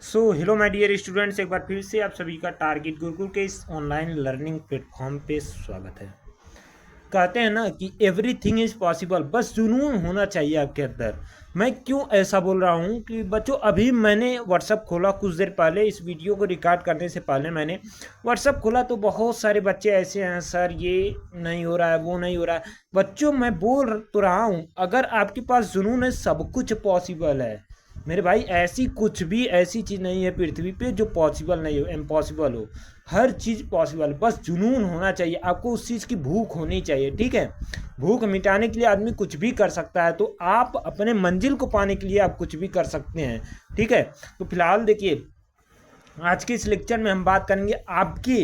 Hello my dear students, एक बार फिर से आप सभी का टारगेट गुरुकुल के इस ऑनलाइन लर्निंग प्लेटफॉर्म पे स्वागत है। कहते हैं ना कि एवरीथिंग इज पॉसिबल, बस जुनून होना चाहिए आपके अंदर। मैं क्यों ऐसा बोल रहा हूँ कि बच्चों, अभी मैंने व्हाट्सअप खोला कुछ देर पहले, इस वीडियो को रिकॉर्ड करने से पहले मैंने व्हाट्सअप खोला तो बहुत सारे बच्चे ऐसे हैं, सर ये नहीं हो रहा है, वो नहीं हो रहा है। बच्चों, मैं बोल तो रहा हूँ, अगर आपके पास जुनून है सब कुछ पॉसिबल है मेरे भाई। ऐसी कुछ भी ऐसी चीज़ नहीं है पृथ्वी पे जो पॉसिबल नहीं हो, इम्पॉसिबल हो। हर चीज़ पॉसिबल, बस जुनून होना चाहिए आपको, उस चीज़ की भूख होनी चाहिए। ठीक है, भूख मिटाने के लिए आदमी कुछ भी कर सकता है, तो आप अपने मंजिल को पाने के लिए आप कुछ भी कर सकते हैं। ठीक है, तो फिलहाल देखिए, आज के इस लेक्चर में हम बात करेंगे आपके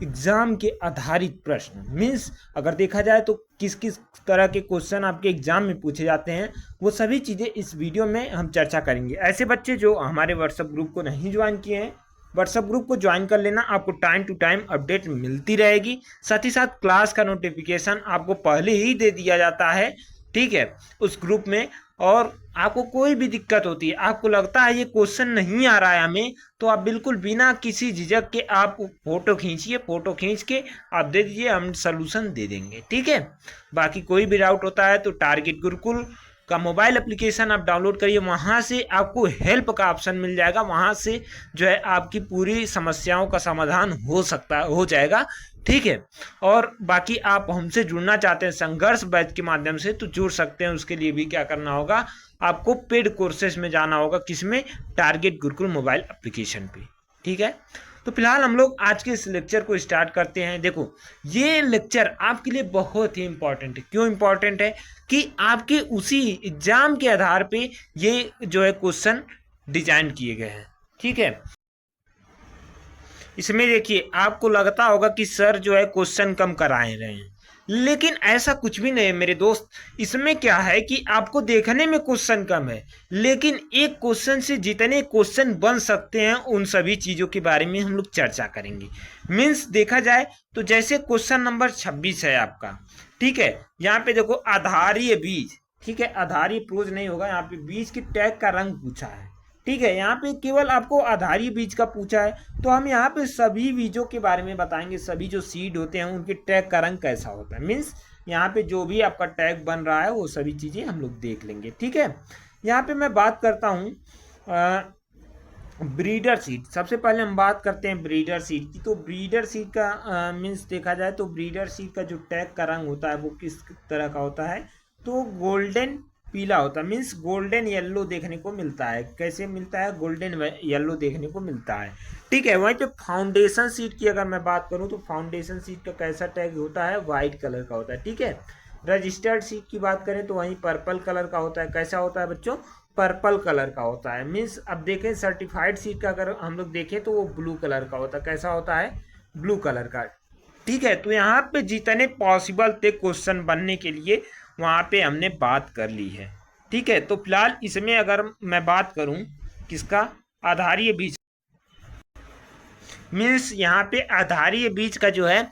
एग्जाम के आधारित प्रश्न। मीन्स अगर देखा जाए तो किस किस तरह के क्वेश्चन आपके एग्जाम में पूछे जाते हैं, वो सभी चीज़ें इस वीडियो में हम चर्चा करेंगे। ऐसे बच्चे जो हमारे व्हाट्सएप ग्रुप को नहीं ज्वाइन किए हैं, व्हाट्सएप ग्रुप को ज्वाइन कर लेना, आपको टाइम टू टाइम अपडेट मिलती रहेगी। साथ ही साथ क्लास का नोटिफिकेशन आपको पहले ही दे दिया जाता है, ठीक है, उस ग्रुप में। और आपको कोई भी दिक्कत होती है, आपको लगता है ये क्वेश्चन नहीं आ रहा है हमें, तो आप बिल्कुल बिना किसी झिझक के आप फोटो खींचिए, फोटो खींच के आप दे दीजिए, हम सलूशन दे देंगे। ठीक है, बाकी कोई भी डाउट होता है तो टारगेट गुरुकुल का मोबाइल एप्लीकेशन आप डाउनलोड करिए, वहाँ से आपको हेल्प का ऑप्शन मिल जाएगा, वहाँ से जो है आपकी पूरी समस्याओं का समाधान हो जाएगा। ठीक है, और बाकी आप हमसे जुड़ना चाहते हैं संघर्ष बैच के माध्यम से तो जुड़ सकते हैं। उसके लिए भी क्या करना होगा, आपको पेड कोर्सेज में जाना होगा, किसमें, टारगेट गुरुकुल मोबाइल एप्लीकेशन पे। ठीक है, तो फिलहाल हम लोग आज के इस लेक्चर को स्टार्ट करते हैं। देखो, ये लेक्चर आपके लिए बहुत ही इंपॉर्टेंट है। क्यों इंपॉर्टेंट है? कि आपके उसी एग्जाम के आधार पे ये जो है क्वेश्चन डिजाइन किए गए हैं। ठीक है, इसमें देखिए, आपको लगता होगा कि सर जो है क्वेश्चन कम कराए रहे हैं, लेकिन ऐसा कुछ भी नहीं है मेरे दोस्त। इसमें क्या है कि आपको देखने में क्वेश्चन कम है, लेकिन एक क्वेश्चन से जितने क्वेश्चन बन सकते हैं उन सभी चीज़ों के बारे में हम लोग चर्चा करेंगे। मीन्स देखा जाए तो जैसे क्वेश्चन नंबर 26 है आपका, ठीक है, यहाँ पे देखो आधारीय बीज, ठीक है, आधारीय प्रोज नहीं होगा, यहाँ पे बीज के टैग का रंग पूछा है। ठीक है, यहाँ पे केवल आपको आधारीय बीज का पूछा है, तो हम यहाँ पे सभी बीजों के बारे में बताएंगे। सभी जो सीड होते हैं उनके टैग का रंग कैसा होता है, मीन्स यहाँ पे जो भी आपका टैग बन रहा है वो सभी चीज़ें हम लोग देख लेंगे। ठीक है, यहाँ पे मैं बात करता हूँ ब्रीडर सीड। सबसे पहले हम बात करते हैं ब्रीडर सीड की। तो ब्रीडर सीड का मीन्स देखा जाए तो ब्रीडर सीड का जो टैग का रंग होता है वो किस तरह का होता है, तो गोल्डन पीला होता है, मीन्स गोल्डन येलो देखने को मिलता है। कैसे मिलता है? गोल्डन येलो देखने को मिलता है। ठीक है, वहीं पे फाउंडेशन सीट की अगर मैं बात करूं तो फाउंडेशन सीट का कैसा टैग होता है? वाइट कलर का होता है। ठीक है, रजिस्टर्ड सीट की बात करें तो वहीं पर्पल कलर का होता है। कैसा होता है बच्चों? पर्पल कलर का होता है। मीन्स अब देखें सर्टिफाइड सीट का अगर हम लोग देखें तो वो ब्लू कलर का होता है। कैसा होता है? ब्लू कलर का। ठीक है, तो यहाँ पे जितने पॉसिबल थे क्वेश्चन बनने के लिए वहाँ पे हमने बात कर ली है। ठीक है, तो फिलहाल इसमें अगर मैं बात करूँ किसका, आधारीय बीज, मीन्स यहाँ पे आधारीय बीज का जो है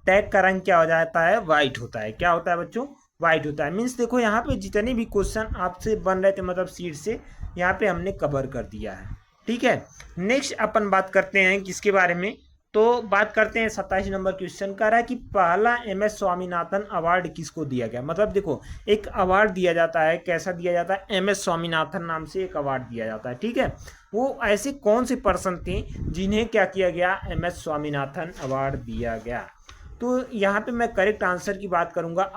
टैग का रंग क्या हो जाता है? वाइट होता है। क्या होता है बच्चों? वाइट होता है। मीन्स देखो, यहाँ पे जितने भी क्वेश्चन आपसे बन रहे थे मतलब सीट से, यहाँ पे हमने कवर कर दिया है। ठीक है, नेक्स्ट अपन बात करते हैं किसके बारे में, तो बात करते हैं 27 नंबर क्वेश्चन का रहा है कि पहला MS स्वामीनाथन अवार्ड किसको दिया गया। मतलब देखो, एक अवार्ड दिया जाता है, कैसा दिया जाता है? MS स्वामीनाथन नाम से एक अवार्ड दिया जाता है। ठीक है, वो ऐसे कौन से पर्सन थे जिन्हें क्या किया गया? MS स्वामीनाथन अवार्ड दिया गया। तो यहाँ पे मैं करेक्ट आंसर की बात करूंगा,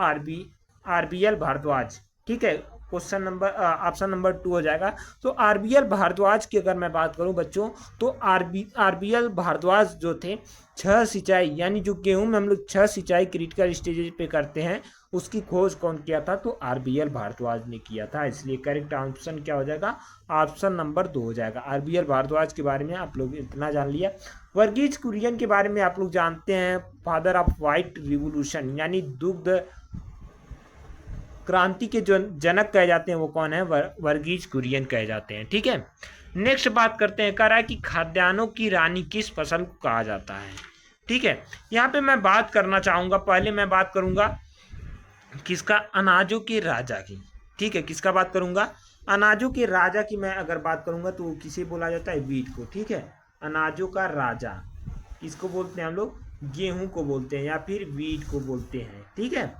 RBL भारद्वाज। ठीक है, क्वेश्चन नंबर ऑप्शन नंबर 2 हो जाएगा। तो RBL भारद्वाज की अगर मैं बात करूं बच्चों, तो RBL भारद्वाज जो थे, 6 सिंचाई, यानी जो गेहूं में हम लोग 6 सिंचाई क्रिटिकल स्टेजेज पे करते हैं, उसकी खोज कौन किया था? तो RBL भारद्वाज ने किया था। इसलिए करेक्ट ऑप्शन क्या हो जाएगा? ऑप्शन नंबर 2 हो जाएगा। RBL भारद्वाज के बारे में आप लोग इतना जान लिया। वर्गीज कुरियन के बारे में आप लोग जानते हैं, फादर ऑफ व्हाइट रिवोल्यूशन, यानी दुग्ध क्रांति के जो जनक कहे जाते हैं वो कौन है? वर्गीज कुरियन कहे जाते हैं। ठीक है, नेक्स्ट बात करते हैं, कह रहा है कि खाद्यान्नों की रानी किस फसल को कहा जाता है। ठीक है, यहाँ पे मैं बात करना चाहूंगा, पहले मैं बात करूंगा किसका? अनाजों के राजा की। ठीक है, किसका बात करूंगा? अनाजों के राजा की मैं अगर बात करूंगा तो किसे बोला जाता है, वीट को, ठीक है। अनाजों का राजा किसको बोलते हैं हम लोग, गेहूं को बोलते हैं या फिर वीट को बोलते हैं, ठीक है।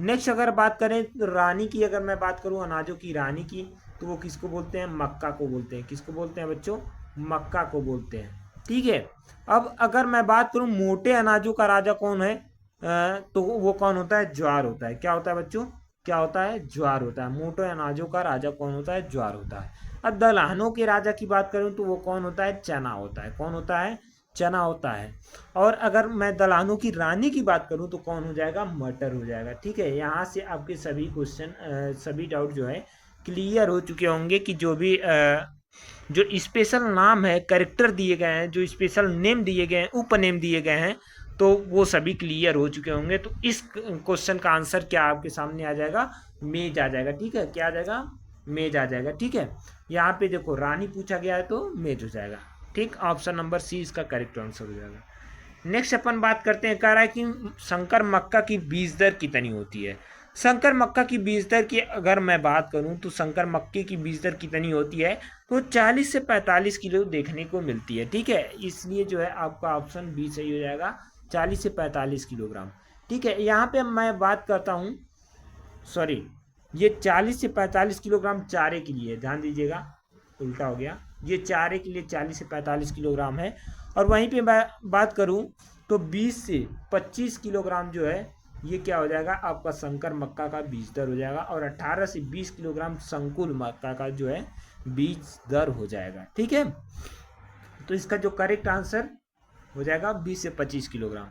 नेक्स्ट अगर बात करें तो रानी की, अगर मैं बात करूं अनाजों की रानी की, तो वो किसको बोलते हैं, मक्का को बोलते हैं। किसको बोलते हैं बच्चों, मक्का को बोलते हैं, ठीक है। अब अगर मैं बात करूं मोटे अनाजों का राजा कौन है, तो वो कौन होता है, ज्वार होता है। क्या होता है बच्चों, क्या होता है, ज्वार होता है। मोटे अनाजों का राजा कौन होता है, ज्वार होता है। अब दलहनों के राजा की बात करूं तो वो कौन होता है, चना होता है। कौन होता है, चना होता है। और अगर मैं दलहनों की रानी की बात करूं तो कौन हो जाएगा, मटर हो जाएगा, ठीक है। यहाँ से आपके सभी क्वेश्चन सभी डाउट जो है क्लियर हो चुके होंगे कि जो भी जो स्पेशल नाम है, कैरेक्टर दिए गए हैं, जो स्पेशल नेम दिए गए हैं, उपनेम दिए गए हैं, तो वो सभी क्लियर हो चुके होंगे। तो इस क्वेश्चन का आंसर क्या आपके सामने आ जाएगा, मेज आ जाएगा, ठीक है। क्या आ जाएगा, मेज आ जाएगा, ठीक है। यहाँ पे देखो रानी पूछा गया है तो मेज हो जाएगा, ठीक। ऑप्शन नंबर सी इसका करेक्ट आंसर हो जाएगा। नेक्स्ट अपन बात करते हैं, कह रहा है कि संकर मक्का की बीज दर कितनी होती है। संकर मक्का की बीज दर की अगर मैं बात करूं तो संकर मक्के की बीज दर कितनी होती है, तो 40 से 45 किलो देखने को मिलती है, ठीक है। इसलिए जो है आपका ऑप्शन बी सही हो जाएगा, 40 से 45 किलोग्राम, ठीक है। यहाँ पे मैं बात करता हूँ, सॉरी, ये 40 से 45 किलोग्राम चारे के लिए, ध्यान दीजिएगा, उल्टा हो गया। ये चारे के लिए 40 से 45 किलोग्राम है। और वहीं पे मैं बात करूं तो 20 से 25 किलोग्राम जो है ये क्या हो जाएगा, आपका संकर मक्का का बीज दर हो जाएगा। और 18 से 20 किलोग्राम संकुल मक्का का जो है बीज दर हो जाएगा, ठीक है। तो इसका जो करेक्ट आंसर हो जाएगा 20 से 25 किलोग्राम,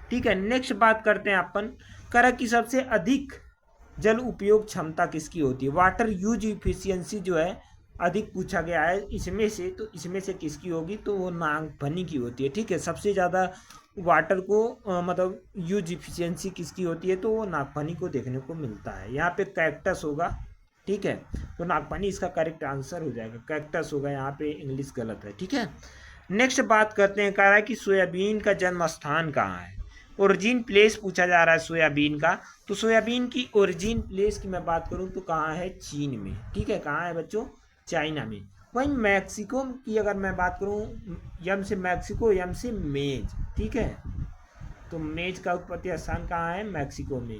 ठीक है। नेक्स्ट बात करते हैं अपन, करा कि सबसे अधिक जल उपयोग क्षमता किसकी होती है, वाटर यूज इफिशियंसी जो है अधिक पूछा गया है इसमें से, तो इसमें से किसकी होगी, तो वो नागफनी की होती है, ठीक है। सबसे ज़्यादा वाटर को मतलब यूज इफिशियंसी किसकी होती है, तो वो नागफनी को देखने को मिलता है। यहाँ पे कैक्टस होगा, ठीक है। तो नागफनी इसका करेक्ट आंसर हो जाएगा, कैक्टस होगा, यहाँ पे इंग्लिश गलत है, ठीक है। नेक्स्ट बात करते हैं, कह रहा है कि सोयाबीन का जन्म स्थान कहाँ है, ओरिजिन प्लेस पूछा जा रहा है सोयाबीन का। तो सोयाबीन की ओरिजिन प्लेस की मैं बात करूं तो कहाँ है, चीन में, ठीक है। कहाँ है बच्चों, चाइना में। वहीं मैक्सिको की अगर मैं बात करूं, यम से मैक्सिको, यम से मेज, ठीक है। तो मेज का उत्पत्ति स्थान कहाँ है, मैक्सिको में,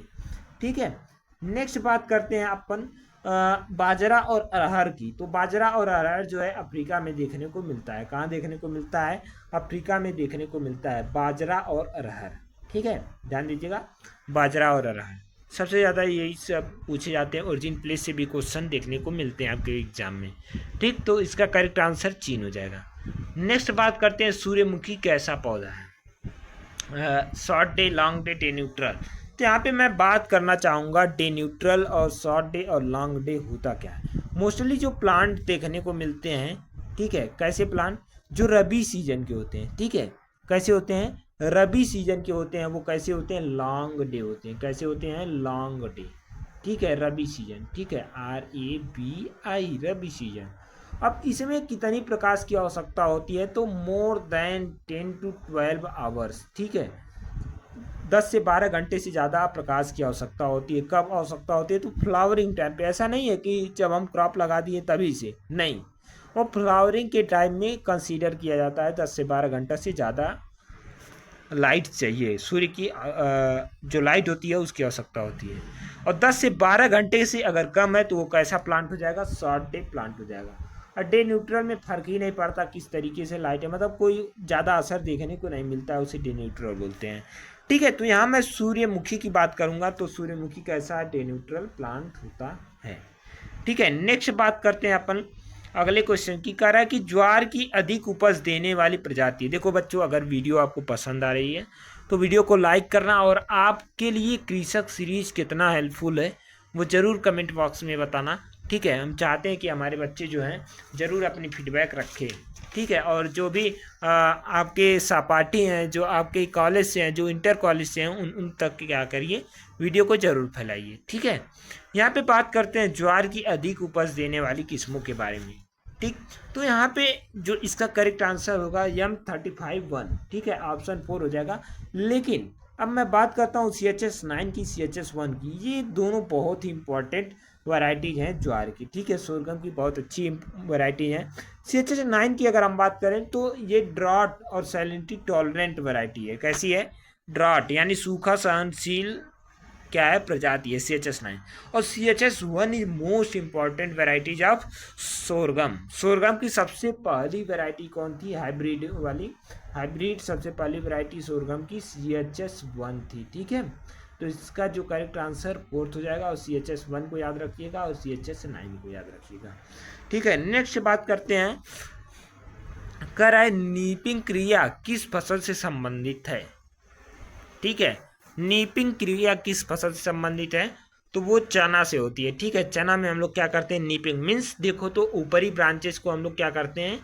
ठीक है। नेक्स्ट बात करते हैं अपन बाजरा और अरहर की। तो बाजरा और अरहर जो है अफ्रीका में देखने को मिलता है। कहाँ देखने को मिलता है, अफ्रीका में देखने को मिलता है बाजरा और अरहर, ठीक है। ध्यान दीजिएगा, बाजरा और अरहर सबसे ज़्यादा यही सब पूछे जाते हैं। ओरिजिन प्लेस से भी क्वेश्चन देखने को मिलते हैं आपके एग्जाम में, ठीक। तो इसका करेक्ट आंसर चीन हो जाएगा। नेक्स्ट बात करते हैं, सूर्यमुखी कैसा पौधा है, short day, long day, day neutral. तो यहाँ पे मैं बात करना चाहूँगा डे न्यूट्रल और शॉर्ट डे और लॉन्ग डे होता क्या है। मोस्टली जो प्लांट देखने को मिलते हैं, ठीक है, कैसे प्लांट, जो रबी सीजन के होते हैं, ठीक है। कैसे होते हैं, रबी सीजन के होते हैं, वो कैसे होते हैं, लॉन्ग डे होते हैं। कैसे होते हैं, लॉन्ग डे, ठीक है। रबी सीजन, ठीक है, RABI, रबी सीजन। अब इसमें कितनी प्रकाश की आवश्यकता होती है, तो मोर देन 10 to 12 आवर्स, ठीक है। 10 से 12 घंटे से ज़्यादा प्रकाश की आवश्यकता होती है। कब आवश्यकता होती है, तो फ्लावरिंग टाइम पे। ऐसा नहीं है कि जब हम क्रॉप लगा दिए तभी से, नहीं, वो फ्लावरिंग के टाइम में कंसीडर किया जाता है। 10 से 12 घंटा से ज़्यादा लाइट चाहिए, सूर्य की जो लाइट होती है उसकी आवश्यकता होती है। और 10 से 12 घंटे से अगर कम है तो वो कैसा प्लांट हो जाएगा, शॉर्ट डे प्लांट हो जाएगा। और डे न्यूट्रल में फ़र्क ही नहीं पड़ता किस तरीके से लाइट है, मतलब कोई ज़्यादा असर देखने को नहीं मिलता है, उसे डे न्यूट्रल बोलते हैं, ठीक है। तो यहाँ मैं सूर्यमुखी की बात करूँगा, तो सूर्यमुखी कैसा डे न्यूट्रल प्लांट होता है, ठीक है। नेक्स्ट बात करते हैं अपन अगले क्वेश्चन की, कह रहा है कि ज्वार की अधिक उपज देने वाली प्रजाति। देखो बच्चों, अगर वीडियो आपको पसंद आ रही है तो वीडियो को लाइक करना, और आपके लिए कृषक सीरीज कितना हेल्पफुल है वो ज़रूर कमेंट बॉक्स में बताना, ठीक है। हम चाहते हैं कि हमारे बच्चे जो हैं ज़रूर अपनी फीडबैक रखें, ठीक है। और जो भी आपके सहपाठी हैं, जो आपके कॉलेज से हैं, जो इंटर कॉलेज से हैं, उन तक क्या करिए, वीडियो को ज़रूर फैलाइए, ठीक है। यहाँ पे बात करते हैं ज्वार की अधिक उपज देने वाली किस्मों के बारे में, ठीक। तो यहाँ पे जो इसका करेक्ट आंसर होगा M35-1, ठीक है, ऑप्शन 4 हो जाएगा। लेकिन अब मैं बात करता हूँ CHS-9 की, CHS-1 की। ये दोनों बहुत ही इंपॉर्टेंट वैरायटीज़ हैं ज्वार की, ठीक है। सोरगम की बहुत अच्छी वैरायटी हैं। CHS9 की अगर हम बात करें तो ये ड्रॉट और सैलिनिटी टॉलरेंट वैरायटी है। कैसी है? ड्रॉट यानी सूखा सहनशील क्या है प्रजाति है CHS9। और CHS1 is most important varieties of sorghum. Sorghum की सबसे पहली वैरायटी कौन थी? हाइब्रिड वाली। हाइब्रिड सबसे पहली वैरायटी सोरगम की CHS1 थी, ठीक है। तो इसका जो करेक्ट आंसर फोर्थ हो जाएगा, और CHS1 को याद रखिएगा और CHS9 को याद रखिएगा, ठीक है। नेक्स्ट बात करते हैं, कर है नीपिंग क्रिया किस फसल से संबंधित है, ठीक है। नीपिंग क्रिया किस फसल से संबंधित है? तो वो चना से होती है, ठीक है। चना में हम लोग क्या करते हैं? नीपिंग मीन्स देखो तो ऊपरी ब्रांचेस को हम लोग क्या करते हैं?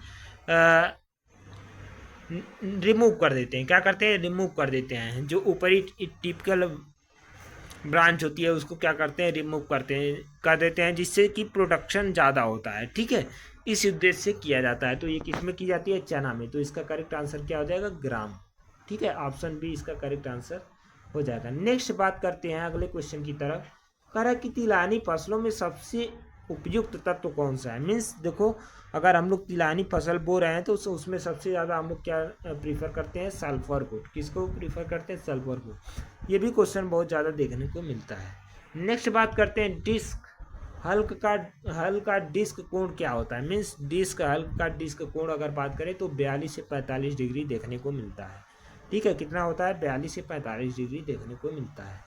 रिमूव कर देते हैं। क्या करते हैं? रिमूव कर देते हैं। जो ऊपरी टिपिकल ब्रांच होती है उसको क्या करते हैं? रिमूव कर देते हैं, जिससे कि प्रोडक्शन ज़्यादा होता है, ठीक है। इस उद्देश्य से किया जाता है। तो ये किस में की जाती है? चना में। तो इसका करेक्ट आंसर क्या हो जाएगा? ग्राम, ठीक है। ऑप्शन बी इसका करेक्ट आंसर हो जाएगा। नेक्स्ट बात करते हैं अगले क्वेश्चन की तरफ। कह रहा कि तिलहनी फसलों में सबसे उपयुक्त तत्व कौन सा है? मीन्स देखो, अगर हम लोग तिलहनी फसल बो रहे हैं तो उसमें सबसे ज़्यादा हम लोग क्या प्रीफर करते हैं? सल्फर को। किसको प्रीफर करते हैं? सल्फर को। ये भी क्वेश्चन बहुत ज़्यादा देखने को मिलता है। नेक्स्ट बात करते हैं डिस्क हल का डिस्क कोण क्या होता है? मीन्स हल का डिस्क कोण अगर बात करें तो 42 से 45 डिग्री देखने को मिलता है, ठीक है। कितना होता है? 42 से 45 डिग्री देखने को मिलता है।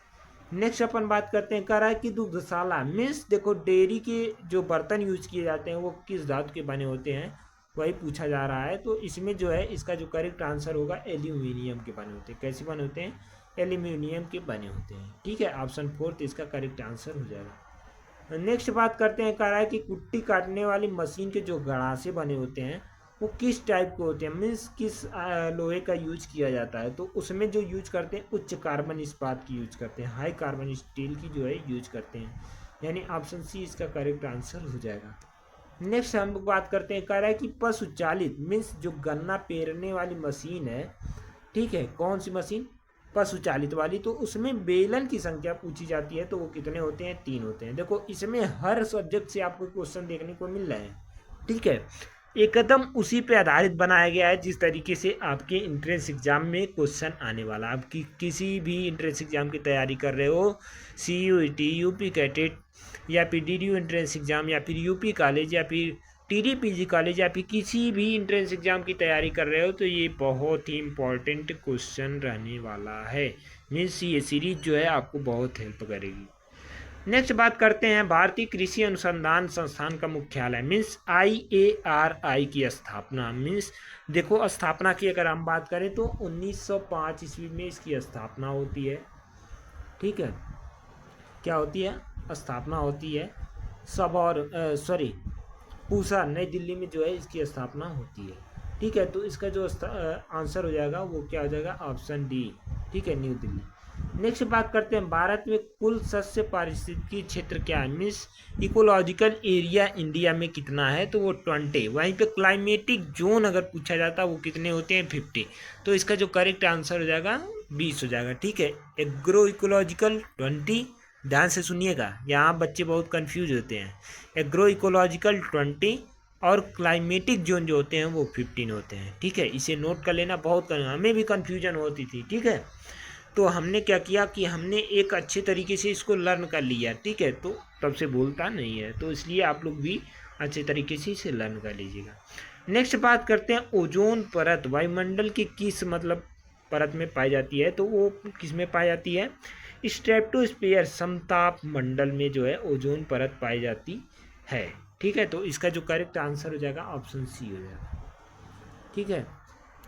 नेक्स्ट अपन बात करते हैं, कह रहा है कि दुग्धशाला मीन्स देखो डेयरी के जो बर्तन यूज किए जाते हैं वो किस धातु के बने होते हैं, वही पूछा जा रहा है। तो इसमें जो है इसका जो करेक्ट आंसर होगा एल्यूमिनियम के बने होते हैं। कैसे बने होते हैं? एल्यूमिनियम के बने होते हैं, ठीक है। ऑप्शन फोर्थ इसका करेक्ट आंसर हो जाएगा। नेक्स्ट बात करते हैं, कह रहा है कि कुट्टी काटने वाली मशीन के जो गड़ासे बने होते हैं वो किस टाइप के होते हैं? मीन्स किस लोहे का यूज किया जाता है? तो उसमें जो यूज करते हैं उच्च कार्बन इस्पात की यूज करते हैं, हाई कार्बन स्टील की जो है यूज करते हैं, यानी ऑप्शन सी इसका करेक्ट आंसर हो जाएगा। नेक्स्ट हम लोग बात करते हैं, कह रहा है कि पशु चालित मीन्स जो गन्ना पेरने वाली मशीन है, ठीक है। कौन सी मशीन? पशु चालित वाली। तो उसमें बेलन की संख्या पूछी जाती है, तो वो कितने होते हैं? 3 होते हैं। देखो इसमें हर सब्जेक्ट से आपको क्वेश्चन देखने को मिल रहे हैं, ठीक है। एकदम उसी पे आधारित बनाया गया है जिस तरीके से आपके इंट्रेंस एग्जाम में क्वेश्चन आने वाला। आप किसी भी इंट्रेंस एग्जाम की तैयारी कर रहे हो, CUET, यूपी कैटेट या फिर DDU इंट्रेंस एग्जाम या फिर यूपी कॉलेज या फिर TDPG कॉलेज या फिर किसी भी इंट्रेंस एग्जाम की तैयारी कर रहे हो, तो ये बहुत ही इंपॉर्टेंट क्वेश्चन रहने वाला है। मीन्स ये सीरीज जो है आपको बहुत हेल्प करेगी। नेक्स्ट बात करते हैं, भारतीय कृषि अनुसंधान संस्थान का मुख्यालय मीन्स IARI की स्थापना। मीन्स देखो स्थापना की अगर हम बात करें तो 1905 ईस्वी में इसकी स्थापना होती है, ठीक है। क्या होती है? स्थापना होती है। पूसा नई दिल्ली में जो है इसकी स्थापना होती है, ठीक है। तो इसका जो आंसर हो जाएगा वो क्या हो जाएगा? ऑप्शन डी, ठीक है, न्यू दिल्ली। नेक्स्ट बात करते हैं, भारत में कुल सस्य पारिस्थितिकी क्षेत्र क्या है? मीन्स इकोलॉजिकल एरिया इंडिया में कितना है? तो वो 20। वहीं पे क्लाइमेटिक जोन अगर पूछा जाता है वो कितने होते हैं? 50। तो इसका जो करेक्ट आंसर हो जाएगा 20 हो जाएगा, ठीक है। एग्रो इकोलॉजिकल 20, ध्यान से सुनिएगा, यहाँ बच्चे बहुत कंफ्यूज होते हैं। एग्रो इकोलॉजिकल 20 और क्लाइमेटिक जोन जो होते हैं वो 15 होते हैं, ठीक है। इसे नोट कर लेना, बहुत हमें भी कन्फ्यूजन होती थी, ठीक है। तो हमने क्या किया कि हमने एक अच्छे तरीके से इसको लर्न कर लिया, ठीक है। तो तब से बोलता नहीं है, तो इसलिए आप लोग भी अच्छे तरीके से इसे लर्न कर लीजिएगा। नेक्स्ट बात करते हैं, ओजोन परत वायुमंडल की किस परत में पाई जाती है? तो वो किस में पाई जाती है? स्ट्रेटोस्फीयर समताप मंडल में जो है ओजोन परत पाई जाती है, ठीक है। तो इसका जो करेक्ट आंसर हो जाएगा ऑप्शन सी हो जाएगा, ठीक है।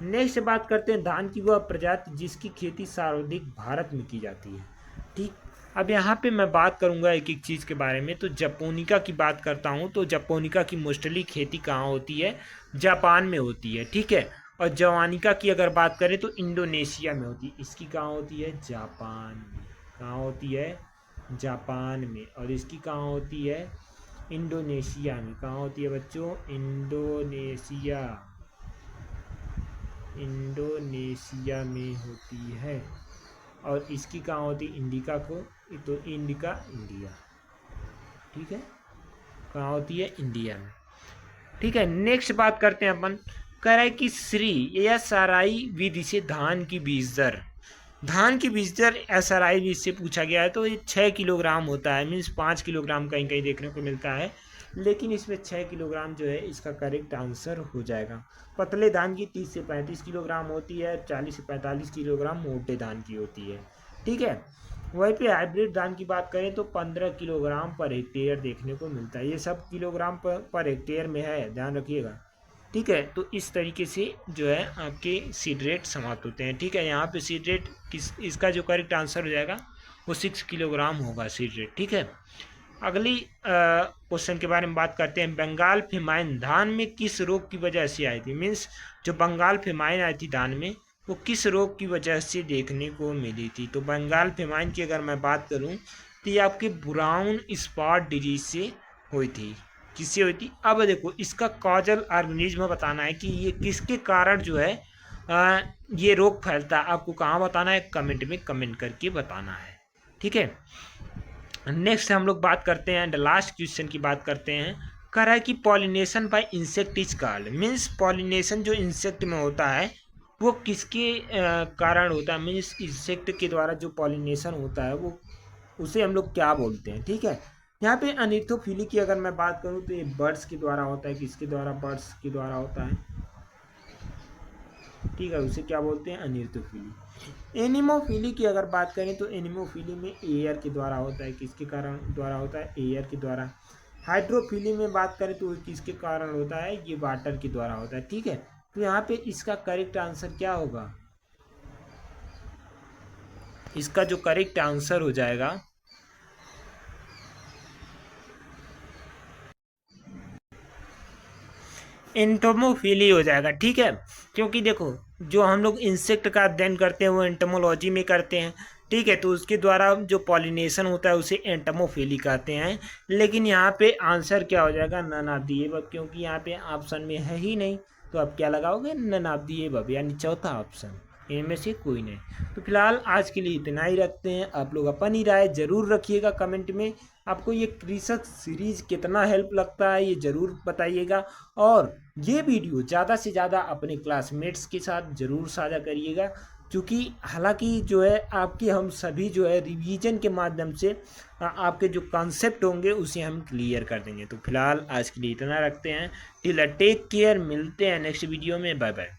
नेक्स्ट बात करते हैं, धान की वह प्रजाति जिसकी खेती सर्वाधिक भारत में की जाती है, ठीक। अब यहाँ पे मैं बात करूँगा एक एक चीज़ के बारे में। तो जपोनिका की बात करता हूँ, तो जपोनिका की मोस्टली खेती कहाँ होती है? जापान में होती है, ठीक है। और जवानिका की अगर बात करें तो इंडोनेशिया में होती है। इसकी कहाँ होती है? जापान में। कहाँ होती है? जापान में। और इसकी कहाँ होती है? इंडोनेशिया में। कहाँ होती है बच्चों? इंडोनेशिया में होती है। और इसकी कहाँ होती है? इंडिका को, तो इंडिका इंडिया। ठीक है, कहाँ होती है, इंडिया में। ठीक है, नेक्स्ट बात करते हैं अपन, कह रहा है कि श्री SRI विधि से धान की बीज दर, धान की बीज दर SRI विधि से पूछा गया है, तो ये 6 किलोग्राम होता है, मीन्स 5 किलोग्राम कहीं कहीं देखने को मिलता है, लेकिन इसमें 6 किलोग्राम जो है इसका करेक्ट आंसर हो जाएगा। पतले धान की 30 से 35 किलोग्राम होती है, 40 से 45 किलोग्राम मोटे धान की होती है। ठीक है, वहीं पे हाइब्रिड धान की बात करें तो 15 किलोग्राम पर हेक्टेयर देखने को मिलता है। ये सब किलोग्राम पर हेक्टेयर में है, ध्यान रखिएगा। ठीक है, तो इस तरीके से जो है आपके सीड रेट समाप्त होते हैं। ठीक है, यहाँ पे सीड रेट इसका जो करेक्ट आंसर हो जाएगा वो 6 किलोग्राम होगा सीड रेट। ठीक है, अगली क्वेश्चन के बारे में बात करते हैं, बंगाल फेमाइन धान में किस रोग की वजह से आई थी, मीन्स जो बंगाल फेमाइन आई थी धान में वो किस रोग की वजह से देखने को मिली थी। तो बंगाल फेमाइन की अगर मैं बात करूं तो ये आपके ब्राउन स्पॉट डिजीज से हुई थी। किससे हुई थी, अब देखो इसका कॉजल ऑर्गेनिज्म बताना है कि ये किसके कारण जो है ये रोग फैलता है। आपको कहाँ बताना है, कमेंट में कमेंट करके बताना है। ठीक है, नेक्स्ट हम लोग बात करते हैं, लास्ट क्वेश्चन की बात करते हैं, कह रहा है कि pollination by insect is called, means pollination जो इंसेक्ट में होता है वो किसके कारण होता है, मीन्स इंसेक्ट के द्वारा जो पॉलिनेशन होता है वो उसे हम लोग क्या बोलते हैं। ठीक है, यहाँ पे अनिर्थोफिली की अगर मैं बात करूँ तो ये बर्ड्स के द्वारा होता है, किसके द्वारा, बर्ड्स के द्वारा होता है। ठीक है, उसे क्या बोलते हैं, अनिर्थोफिली। एनिमोफिली की अगर बात करें तो एनिमोफिली में एयर के द्वारा होता है, किसके कारण द्वारा होता है, एयर के द्वारा। हाइड्रोफिली में बात करें तो किसके कारण होता है, ये वाटर के द्वारा होता है। ठीक है, तो यहाँ पे इसका करेक्ट आंसर क्या होगा, इसका जो करेक्ट आंसर हो जाएगा एंटोमोफिली हो जाएगा। ठीक है, क्योंकि देखो जो हम लोग इंसेक्ट का अध्ययन करते हैं वो एंटोमोलॉजी में करते हैं। ठीक है, तो उसके द्वारा जो पॉलिनेशन होता है उसे एंटोमोफिली कहते हैं। लेकिन यहाँ पे आंसर क्या हो जाएगा, नन ऑफ दी एबव, क्योंकि यहाँ पे ऑप्शन में है ही नहीं, तो अब क्या लगाओगे, नन ऑफ दी एबव, यानी चौथा ऑप्शन, इनमें से कोई नहीं। तो फिलहाल आज के लिए इतना ही रखते हैं। आप लोग अपनी राय जरूर रखिएगा कमेंट में, आपको ये कृषक सीरीज कितना हेल्प लगता है ये ज़रूर बताइएगा, और ये वीडियो ज़्यादा से ज़्यादा अपने क्लासमेट्स के साथ ज़रूर साझा करिएगा, क्योंकि हालांकि जो है आपके हम सभी जो है रिवीजन के माध्यम से आपके जो कॉन्सेप्ट होंगे उसे हम क्लियर कर देंगे। तो फिलहाल आज के लिए इतना रखते हैं। टिल टेक केयर, मिलते हैं नेक्स्ट वीडियो में, बाय बाय।